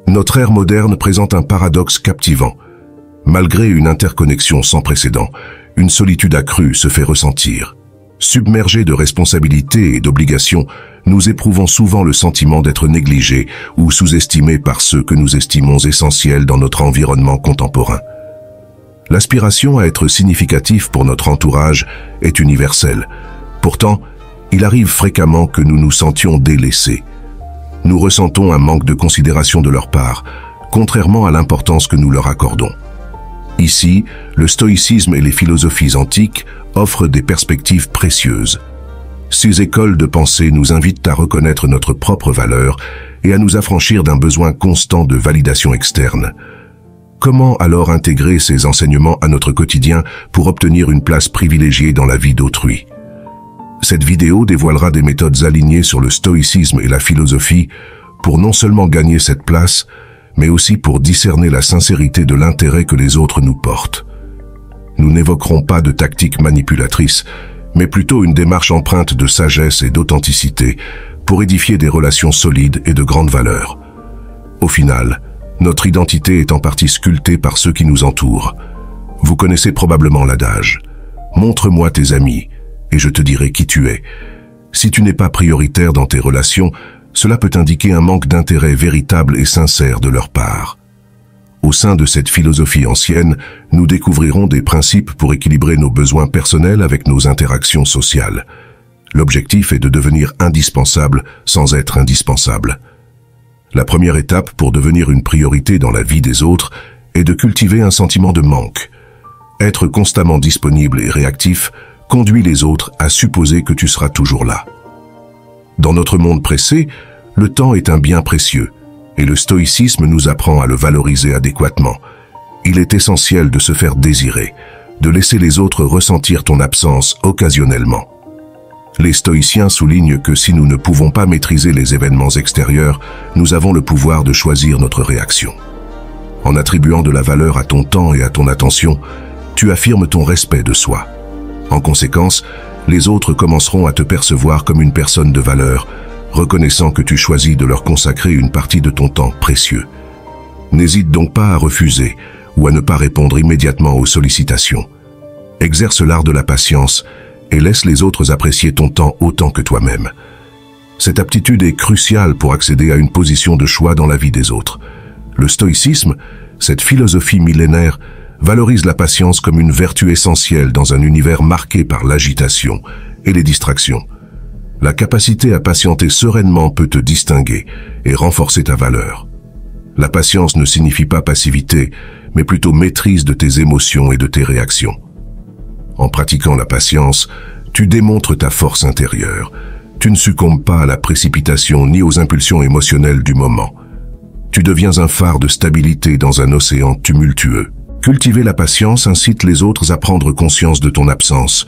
Notre ère moderne présente un paradoxe captivant. Malgré une interconnexion sans précédent, une solitude accrue se fait ressentir. Submergés de responsabilités et d'obligations, nous éprouvons souvent le sentiment d'être négligés ou sous-estimés par ceux que nous estimons essentiels dans notre environnement contemporain. L'aspiration à être significatif pour notre entourage est universelle. Pourtant, il arrive fréquemment que nous nous sentions délaissés. Nous ressentons un manque de considération de leur part, contrairement à l'importance que nous leur accordons. Ici, le stoïcisme et les philosophies antiques offrent des perspectives précieuses. Ces écoles de pensée nous invitent à reconnaître notre propre valeur et à nous affranchir d'un besoin constant de validation externe. Comment alors intégrer ces enseignements à notre quotidien pour obtenir une place privilégiée dans la vie d'autrui? Cette vidéo dévoilera des méthodes alignées sur le stoïcisme et la philosophie pour non seulement gagner cette place, mais aussi pour discerner la sincérité de l'intérêt que les autres nous portent. Nous n'évoquerons pas de tactiques manipulatrices, mais plutôt une démarche empreinte de sagesse et d'authenticité pour édifier des relations solides et de grande valeur. Au final, notre identité est en partie sculptée par ceux qui nous entourent. Vous connaissez probablement l'adage « Montre-moi tes amis, et je te dirai qui tu es ». Si tu n'es pas prioritaire dans tes relations, cela peut indiquer un manque d'intérêt véritable et sincère de leur part. Au sein de cette philosophie ancienne, nous découvrirons des principes pour équilibrer nos besoins personnels avec nos interactions sociales. L'objectif est de devenir indispensable sans être indispensable. La première étape pour devenir une priorité dans la vie des autres est de cultiver un sentiment de manque. Être constamment disponible et réactif conduit les autres à supposer que tu seras toujours là. Dans notre monde pressé, le temps est un bien précieux, et le stoïcisme nous apprend à le valoriser adéquatement. Il est essentiel de se faire désirer, de laisser les autres ressentir ton absence occasionnellement. Les stoïciens soulignent que si nous ne pouvons pas maîtriser les événements extérieurs, nous avons le pouvoir de choisir notre réaction. En attribuant de la valeur à ton temps et à ton attention, tu affirmes ton respect de soi. En conséquence, les autres commenceront à te percevoir comme une personne de valeur, reconnaissant que tu choisis de leur consacrer une partie de ton temps précieux. N'hésite donc pas à refuser ou à ne pas répondre immédiatement aux sollicitations. Exerce l'art de la patience et laisse les autres apprécier ton temps autant que toi-même. Cette aptitude est cruciale pour accéder à une position de choix dans la vie des autres. Le stoïcisme, cette philosophie millénaire, valorise la patience comme une vertu essentielle dans un univers marqué par l'agitation et les distractions. La capacité à patienter sereinement peut te distinguer et renforcer ta valeur. La patience ne signifie pas passivité, mais plutôt maîtrise de tes émotions et de tes réactions. En pratiquant la patience, tu démontres ta force intérieure. Tu ne succombes pas à la précipitation ni aux impulsions émotionnelles du moment. Tu deviens un phare de stabilité dans un océan tumultueux. Cultiver la patience incite les autres à prendre conscience de ton absence,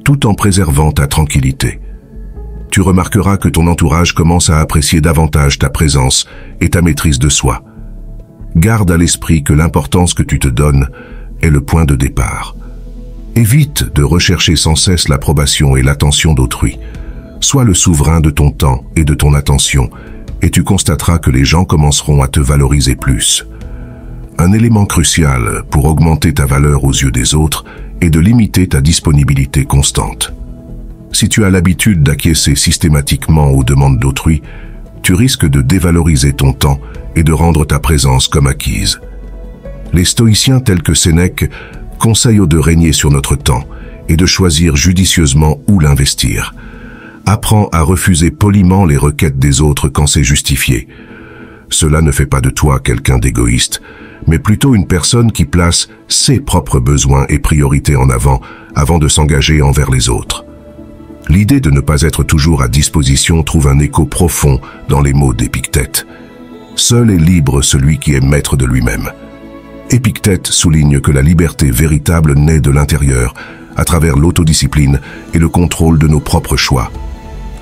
tout en préservant ta tranquillité. Tu remarqueras que ton entourage commence à apprécier davantage ta présence et ta maîtrise de soi. Garde à l'esprit que l'importance que tu te donnes est le point de départ. Évite de rechercher sans cesse l'approbation et l'attention d'autrui. Sois le souverain de ton temps et de ton attention, et tu constateras que les gens commenceront à te valoriser plus. Un élément crucial pour augmenter ta valeur aux yeux des autres est de limiter ta disponibilité constante. Si tu as l'habitude d'acquiescer systématiquement aux demandes d'autrui, tu risques de dévaloriser ton temps et de rendre ta présence comme acquise. Les stoïciens tels que Sénèque conseillent de régner sur notre temps et de choisir judicieusement où l'investir. Apprends à refuser poliment les requêtes des autres quand c'est justifié. Cela ne fait pas de toi quelqu'un d'égoïste, mais plutôt une personne qui place ses propres besoins et priorités en avant de s'engager envers les autres. L'idée de ne pas être toujours à disposition trouve un écho profond dans les mots d'Épictète. Seul est libre celui qui est maître de lui-même. Épictète souligne que la liberté véritable naît de l'intérieur, à travers l'autodiscipline et le contrôle de nos propres choix.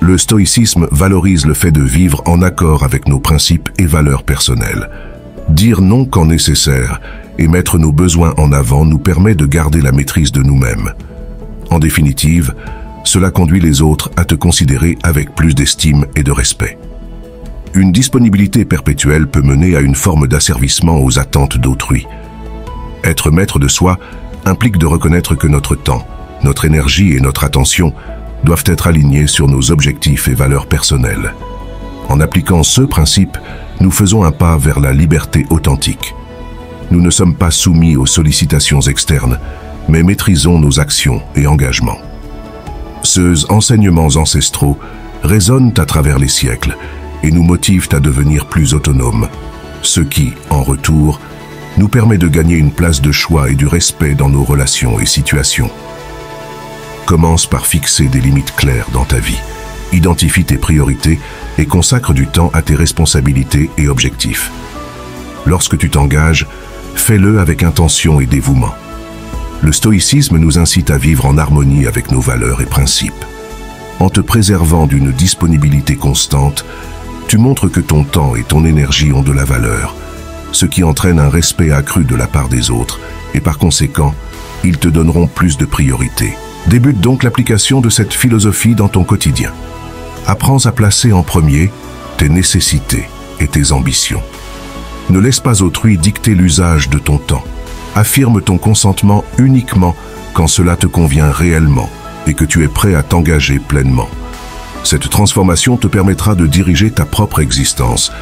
Le stoïcisme valorise le fait de vivre en accord avec nos principes et valeurs personnelles. Dire non quand nécessaire et mettre nos besoins en avant nous permet de garder la maîtrise de nous-mêmes. En définitive, cela conduit les autres à te considérer avec plus d'estime et de respect. Une disponibilité perpétuelle peut mener à une forme d'asservissement aux attentes d'autrui. Être maître de soi implique de reconnaître que notre temps, notre énergie et notre attention doivent être alignés sur nos objectifs et valeurs personnelles. En appliquant ce principe, nous faisons un pas vers la liberté authentique. Nous ne sommes pas soumis aux sollicitations externes, mais maîtrisons nos actions et engagements. Ces enseignements ancestraux résonnent à travers les siècles et nous motivent à devenir plus autonomes, ce qui, en retour, nous permet de gagner une place de choix et du respect dans nos relations et situations. Commence par fixer des limites claires dans ta vie. Identifie tes priorités et consacre du temps à tes responsabilités et objectifs. Lorsque tu t'engages, fais-le avec intention et dévouement. Le stoïcisme nous incite à vivre en harmonie avec nos valeurs et principes. En te préservant d'une disponibilité constante, tu montres que ton temps et ton énergie ont de la valeur, ce qui entraîne un respect accru de la part des autres, et par conséquent, ils te donneront plus de priorité. Débute donc l'application de cette philosophie dans ton quotidien. Apprends à placer en premier tes nécessités et tes ambitions. Ne laisse pas autrui dicter l'usage de ton temps. Affirme ton consentement uniquement quand cela te convient réellement et que tu es prêt à t'engager pleinement. Cette transformation te permettra de diriger ta propre existence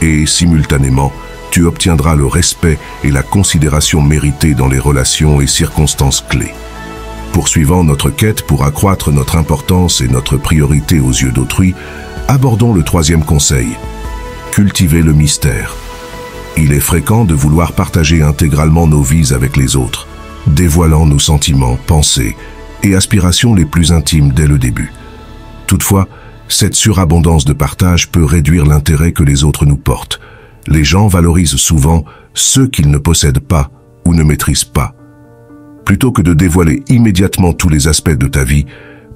et, simultanément, tu obtiendras le respect et la considération méritée dans les relations et circonstances clés. Poursuivant notre quête pour accroître notre importance et notre priorité aux yeux d'autrui, abordons le troisième conseil. Cultiver le mystère. Il est fréquent de vouloir partager intégralement nos vies avec les autres, dévoilant nos sentiments, pensées et aspirations les plus intimes dès le début. Toutefois, cette surabondance de partage peut réduire l'intérêt que les autres nous portent. Les gens valorisent souvent ceux qu'ils ne possèdent pas ou ne maîtrisent pas. Plutôt que de dévoiler immédiatement tous les aspects de ta vie,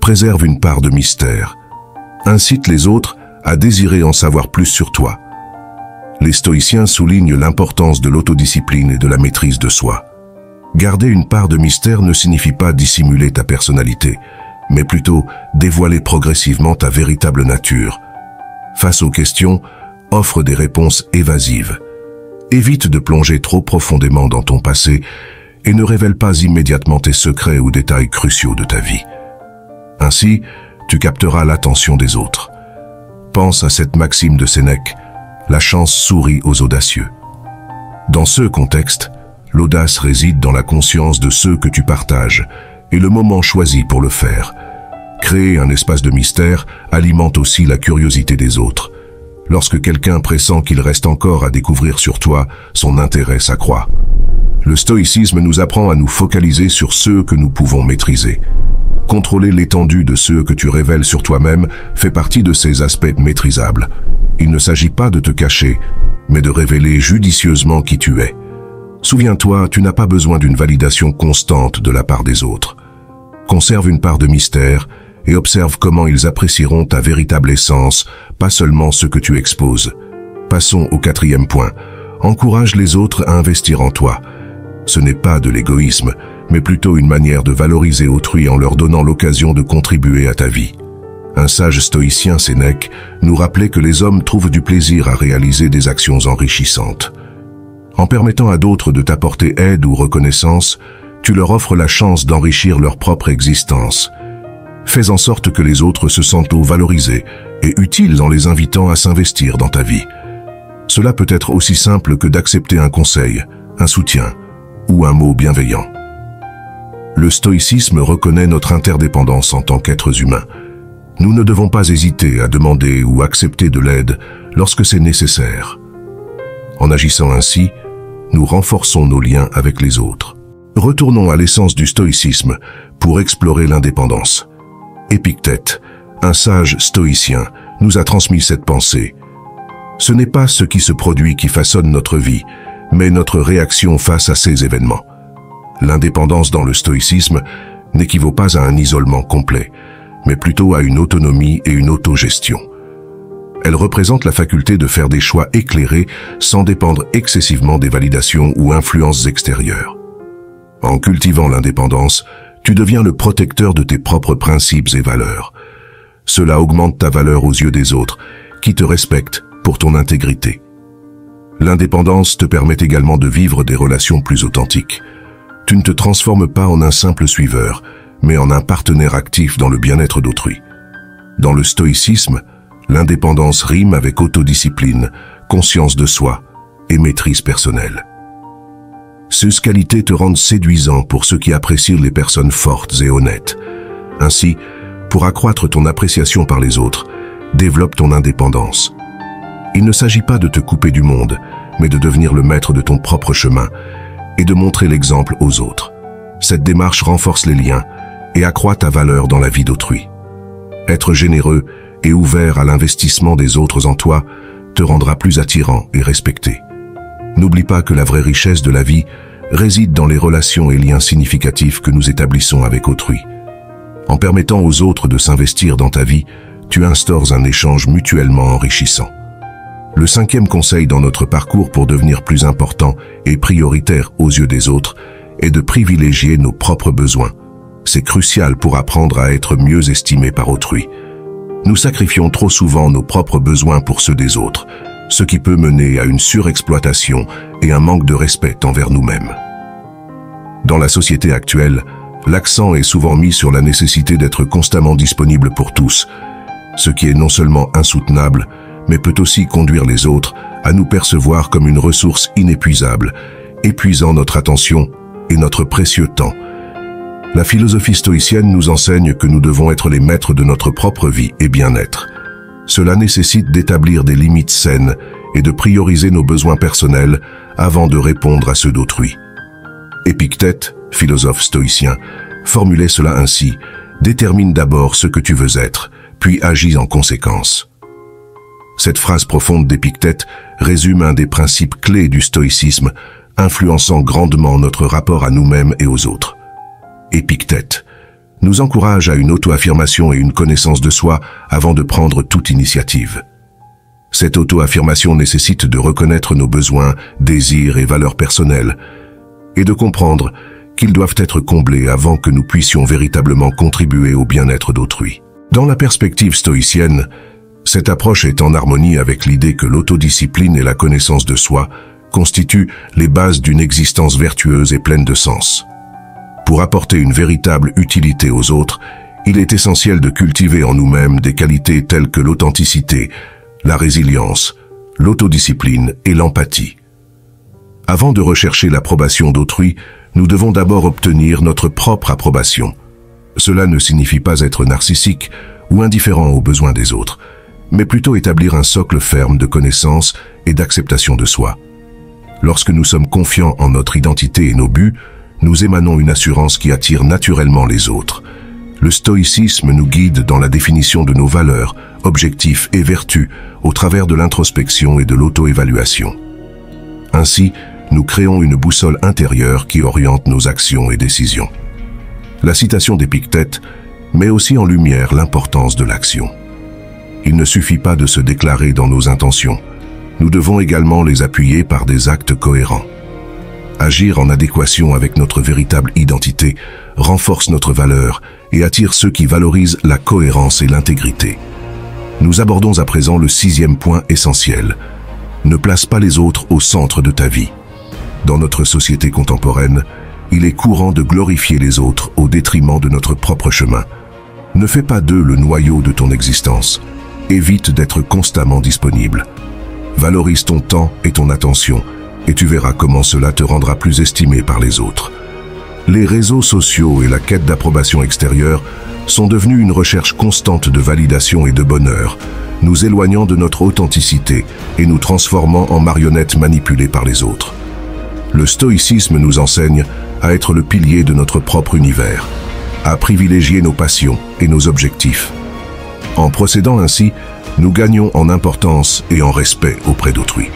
préserve une part de mystère. Incite les autres à désirer en savoir plus sur toi. Les stoïciens soulignent l'importance de l'autodiscipline et de la maîtrise de soi. Garder une part de mystère ne signifie pas dissimuler ta personnalité, mais plutôt dévoiler progressivement ta véritable nature. Face aux questions, offre des réponses évasives. Évite de plonger trop profondément dans ton passé et ne révèle pas immédiatement tes secrets ou détails cruciaux de ta vie. Ainsi, tu capteras l'attention des autres. Pense à cette maxime de Sénèque: la chance sourit aux audacieux. Dans ce contexte, l'audace réside dans la conscience de ceux que tu partages et le moment choisi pour le faire. Créer un espace de mystère alimente aussi la curiosité des autres. Lorsque quelqu'un pressent qu'il reste encore à découvrir sur toi, son intérêt s'accroît. Le stoïcisme nous apprend à nous focaliser sur ceux que nous pouvons maîtriser. Contrôler l'étendue de ceux que tu révèles sur toi-même fait partie de ces aspects maîtrisables. Il ne s'agit pas de te cacher, mais de révéler judicieusement qui tu es. Souviens-toi, tu n'as pas besoin d'une validation constante de la part des autres. Conserve une part de mystère et observe comment ils apprécieront ta véritable essence, pas seulement ce que tu exposes. Passons au quatrième point. Encourage les autres à investir en toi. Ce n'est pas de l'égoïsme, mais plutôt une manière de valoriser autrui en leur donnant l'occasion de contribuer à ta vie. Un sage stoïcien, Sénèque, nous rappelait que les hommes trouvent du plaisir à réaliser des actions enrichissantes. En permettant à d'autres de t'apporter aide ou reconnaissance, tu leur offres la chance d'enrichir leur propre existence. Fais en sorte que les autres se sentent valorisés et utiles en les invitant à s'investir dans ta vie. Cela peut être aussi simple que d'accepter un conseil, un soutien ou un mot bienveillant. Le stoïcisme reconnaît notre interdépendance en tant qu'êtres humains. Nous ne devons pas hésiter à demander ou accepter de l'aide lorsque c'est nécessaire. En agissant ainsi, nous renforçons nos liens avec les autres. Retournons à l'essence du stoïcisme pour explorer l'indépendance. Épictète, un sage stoïcien, nous a transmis cette pensée. Ce n'est pas ce qui se produit qui façonne notre vie, mais notre réaction face à ces événements. L'indépendance dans le stoïcisme n'équivaut pas à un isolement complet, mais plutôt à une autonomie et une autogestion. Elle représente la faculté de faire des choix éclairés sans dépendre excessivement des validations ou influences extérieures. En cultivant l'indépendance, tu deviens le protecteur de tes propres principes et valeurs. Cela augmente ta valeur aux yeux des autres, qui te respectent pour ton intégrité. L'indépendance te permet également de vivre des relations plus authentiques. Tu ne te transformes pas en un simple suiveur, mais en un partenaire actif dans le bien-être d'autrui. Dans le stoïcisme, l'indépendance rime avec autodiscipline, conscience de soi et maîtrise personnelle. Ces qualités te rendent séduisant pour ceux qui apprécient les personnes fortes et honnêtes. Ainsi, pour accroître ton appréciation par les autres, développe ton indépendance. Il ne s'agit pas de te couper du monde, mais de devenir le maître de ton propre chemin et de montrer l'exemple aux autres. Cette démarche renforce les liens et accroît ta valeur dans la vie d'autrui. Être généreux et ouvert à l'investissement des autres en toi te rendra plus attirant et respecté. N'oublie pas que la vraie richesse de la vie réside dans les relations et liens significatifs que nous établissons avec autrui. En permettant aux autres de s'investir dans ta vie, tu instaures un échange mutuellement enrichissant. Le 5e conseil dans notre parcours pour devenir plus important et prioritaire aux yeux des autres est de privilégier nos propres besoins. C'est crucial pour apprendre à être mieux estimé par autrui. Nous sacrifions trop souvent nos propres besoins pour ceux des autres, ce qui peut mener à une surexploitation et un manque de respect envers nous-mêmes. Dans la société actuelle, l'accent est souvent mis sur la nécessité d'être constamment disponible pour tous, ce qui est non seulement insoutenable, mais peut aussi conduire les autres à nous percevoir comme une ressource inépuisable, épuisant notre attention et notre précieux temps. La philosophie stoïcienne nous enseigne que nous devons être les maîtres de notre propre vie et bien-être. Cela nécessite d'établir des limites saines et de prioriser nos besoins personnels avant de répondre à ceux d'autrui. Épictète, philosophe stoïcien, formulait cela ainsi: « Détermine d'abord ce que tu veux être, puis agis en conséquence. » Cette phrase profonde d'Épictète résume un des principes clés du stoïcisme, influençant grandement notre rapport à nous-mêmes et aux autres. Épictète nous encourage à une auto-affirmation et une connaissance de soi avant de prendre toute initiative. Cette auto-affirmation nécessite de reconnaître nos besoins, désirs et valeurs personnelles, et de comprendre qu'ils doivent être comblés avant que nous puissions véritablement contribuer au bien-être d'autrui. Dans la perspective stoïcienne, cette approche est en harmonie avec l'idée que l'autodiscipline et la connaissance de soi constituent les bases d'une existence vertueuse et pleine de sens. Pour apporter une véritable utilité aux autres, il est essentiel de cultiver en nous-mêmes des qualités telles que l'authenticité, la résilience, l'autodiscipline et l'empathie. Avant de rechercher l'approbation d'autrui, nous devons d'abord obtenir notre propre approbation. Cela ne signifie pas être narcissique ou indifférent aux besoins des autres, mais plutôt établir un socle ferme de connaissance et d'acceptation de soi. Lorsque nous sommes confiants en notre identité et nos buts, nous émanons une assurance qui attire naturellement les autres. Le stoïcisme nous guide dans la définition de nos valeurs, objectifs et vertus au travers de l'introspection et de l'auto-évaluation. Ainsi, nous créons une boussole intérieure qui oriente nos actions et décisions. La citation d'Épictète met aussi en lumière l'importance de l'action. Il ne suffit pas de se déclarer dans nos intentions. Nous devons également les appuyer par des actes cohérents. Agir en adéquation avec notre véritable identité renforce notre valeur et attire ceux qui valorisent la cohérence et l'intégrité. Nous abordons à présent le 6e point essentiel. Ne place pas les autres au centre de ta vie. Dans notre société contemporaine, il est courant de glorifier les autres au détriment de notre propre chemin. Ne fais pas d'eux le noyau de ton existence. Évite d'être constamment disponible. Valorise ton temps et ton attention, et tu verras comment cela te rendra plus estimé par les autres. Les réseaux sociaux et la quête d'approbation extérieure sont devenus une recherche constante de validation et de bonheur, nous éloignant de notre authenticité et nous transformant en marionnettes manipulées par les autres. Le stoïcisme nous enseigne à être le pilier de notre propre univers, à privilégier nos passions et nos objectifs. En procédant ainsi, nous gagnons en importance et en respect auprès d'autrui.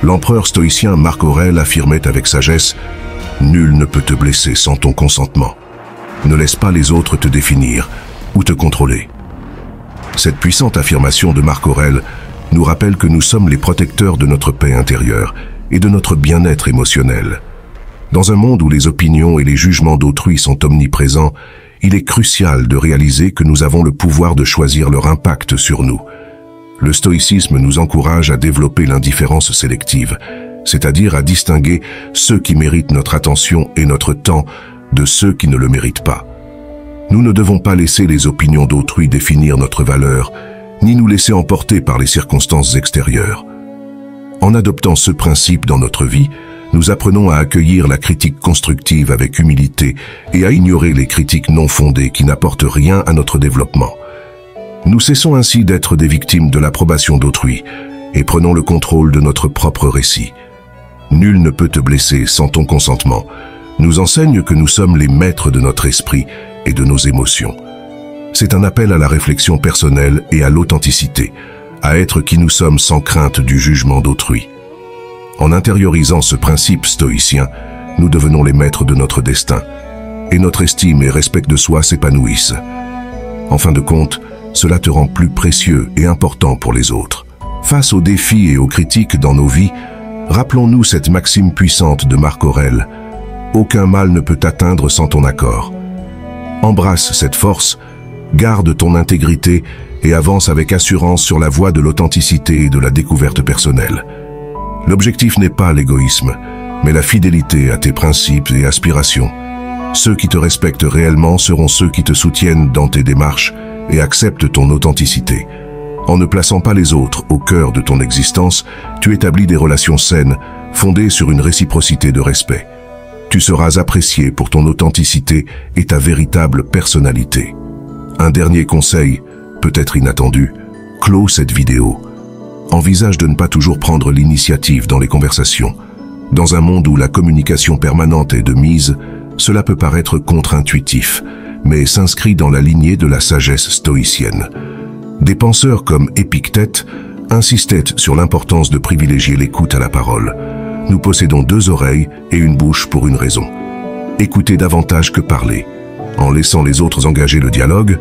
L'empereur stoïcien Marc Aurèle affirmait avec sagesse « Nul ne peut te blesser sans ton consentement. Ne laisse pas les autres te définir ou te contrôler. » Cette puissante affirmation de Marc Aurèle nous rappelle que nous sommes les protecteurs de notre paix intérieure et de notre bien-être émotionnel. Dans un monde où les opinions et les jugements d'autrui sont omniprésents, il est crucial de réaliser que nous avons le pouvoir de choisir leur impact sur nous. Le stoïcisme nous encourage à développer l'indifférence sélective, c'est-à-dire à distinguer ceux qui méritent notre attention et notre temps de ceux qui ne le méritent pas. Nous ne devons pas laisser les opinions d'autrui définir notre valeur, ni nous laisser emporter par les circonstances extérieures. En adoptant ce principe dans notre vie, nous apprenons à accueillir la critique constructive avec humilité et à ignorer les critiques non fondées qui n'apportent rien à notre développement. Nous cessons ainsi d'être des victimes de l'approbation d'autrui et prenons le contrôle de notre propre récit. Nul ne peut te blesser sans ton consentement nous enseigne que nous sommes les maîtres de notre esprit et de nos émotions. C'est un appel à la réflexion personnelle et à l'authenticité, à être qui nous sommes sans crainte du jugement d'autrui. En intériorisant ce principe stoïcien, nous devenons les maîtres de notre destin, et notre estime et respect de soi s'épanouissent. En fin de compte, cela te rend plus précieux et important pour les autres. Face aux défis et aux critiques dans nos vies, rappelons-nous cette maxime puissante de Marc Aurèle: aucun mal ne peut t'atteindre sans ton accord. Embrasse cette force, garde ton intégrité et avance avec assurance sur la voie de l'authenticité et de la découverte personnelle. L'objectif n'est pas l'égoïsme, mais la fidélité à tes principes et aspirations. Ceux qui te respectent réellement seront ceux qui te soutiennent dans tes démarches et acceptent ton authenticité. En ne plaçant pas les autres au cœur de ton existence, tu établis des relations saines, fondées sur une réciprocité de respect. Tu seras apprécié pour ton authenticité et ta véritable personnalité. Un dernier conseil, peut-être inattendu, clôt cette vidéo. Envisage de ne pas toujours prendre l'initiative dans les conversations. Dans un monde où la communication permanente est de mise, cela peut paraître contre-intuitif, mais s'inscrit dans la lignée de la sagesse stoïcienne. Des penseurs comme Épictète insistaient sur l'importance de privilégier l'écoute à la parole. Nous possédons 2 oreilles et une bouche pour une raison. Écouter davantage que parler. En laissant les autres engager le dialogue,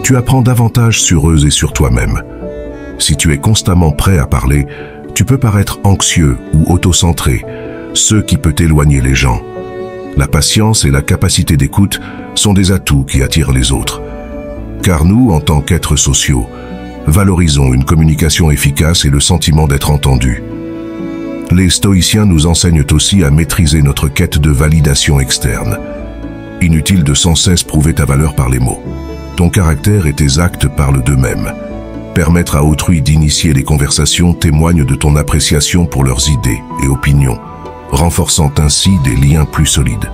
tu apprends davantage sur eux et sur toi-même. Si tu es constamment prêt à parler, tu peux paraître anxieux ou autocentré, ce qui peut éloigner les gens. La patience et la capacité d'écoute sont des atouts qui attirent les autres. Car nous, en tant qu'êtres sociaux, valorisons une communication efficace et le sentiment d'être entendus. Les stoïciens nous enseignent aussi à maîtriser notre quête de validation externe. Inutile de sans cesse prouver ta valeur par les mots. Ton caractère et tes actes parlent d'eux-mêmes. Permettre à autrui d'initier les conversations témoigne de ton appréciation pour leurs idées et opinions, renforçant ainsi des liens plus solides.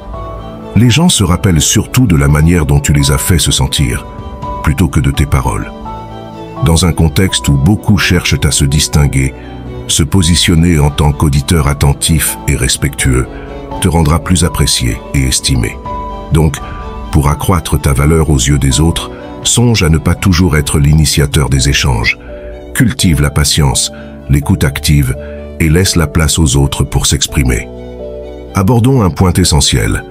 Les gens se rappellent surtout de la manière dont tu les as fait se sentir, plutôt que de tes paroles. Dans un contexte où beaucoup cherchent à se distinguer, se positionner en tant qu'auditeur attentif et respectueux te rendra plus apprécié et estimé. Donc, pour accroître ta valeur aux yeux des autres, songe à ne pas toujours être l'initiateur des échanges. Cultive la patience, l'écoute active et laisse la place aux autres pour s'exprimer. Abordons un point essentiel,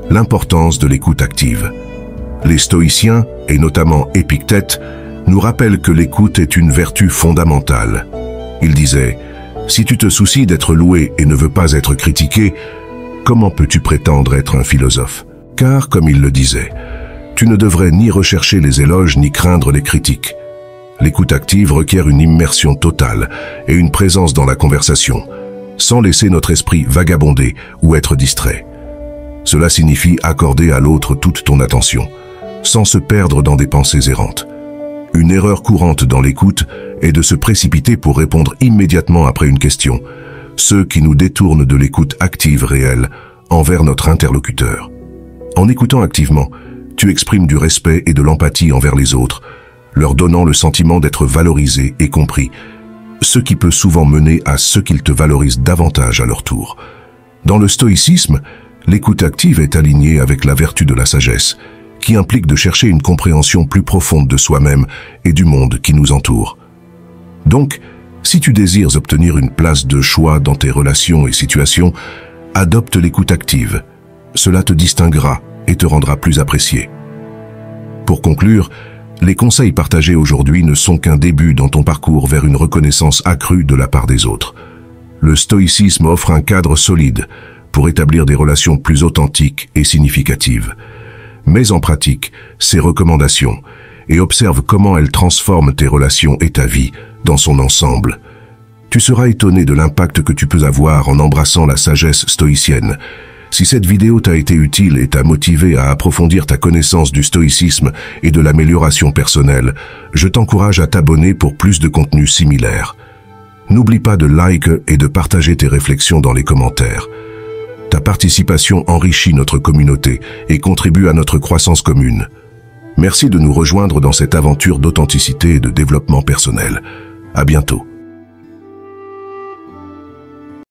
l'importance de l'écoute active. Les stoïciens, et notamment Épictète, nous rappellent que l'écoute est une vertu fondamentale. Il disait: si tu te soucies d'être loué et ne veux pas être critiqué, comment peux-tu prétendre être un philosophe? Car, comme il le disait, tu ne devrais ni rechercher les éloges ni craindre les critiques. L'écoute active requiert une immersion totale et une présence dans la conversation, sans laisser notre esprit vagabonder ou être distrait. Cela signifie accorder à l'autre toute ton attention, sans se perdre dans des pensées errantes. Une erreur courante dans l'écoute est de se précipiter pour répondre immédiatement après une question, ce qui nous détourne de l'écoute active réelle envers notre interlocuteur. En écoutant activement, tu exprimes du respect et de l'empathie envers les autres, leur donnant le sentiment d'être valorisés et compris, ce qui peut souvent mener à ce qu'ils te valorisent davantage à leur tour. Dans le stoïcisme, l'écoute active est alignée avec la vertu de la sagesse, qui implique de chercher une compréhension plus profonde de soi-même et du monde qui nous entoure. Donc, si tu désires obtenir une place de choix dans tes relations et situations, adopte l'écoute active. Cela te distinguera et te rendra plus apprécié. Pour conclure, les conseils partagés aujourd'hui ne sont qu'un début dans ton parcours vers une reconnaissance accrue de la part des autres. Le stoïcisme offre un cadre solide pour établir des relations plus authentiques et significatives. Mais en pratique, ces recommandations, et observe comment elle transforme tes relations et ta vie dans son ensemble. Tu seras étonné de l'impact que tu peux avoir en embrassant la sagesse stoïcienne. Si cette vidéo t'a été utile et t'a motivé à approfondir ta connaissance du stoïcisme et de l'amélioration personnelle, je t'encourage à t'abonner pour plus de contenus similaires. N'oublie pas de like et de partager tes réflexions dans les commentaires. Ta participation enrichit notre communauté et contribue à notre croissance commune. Merci de nous rejoindre dans cette aventure d'authenticité et de développement personnel. À bientôt.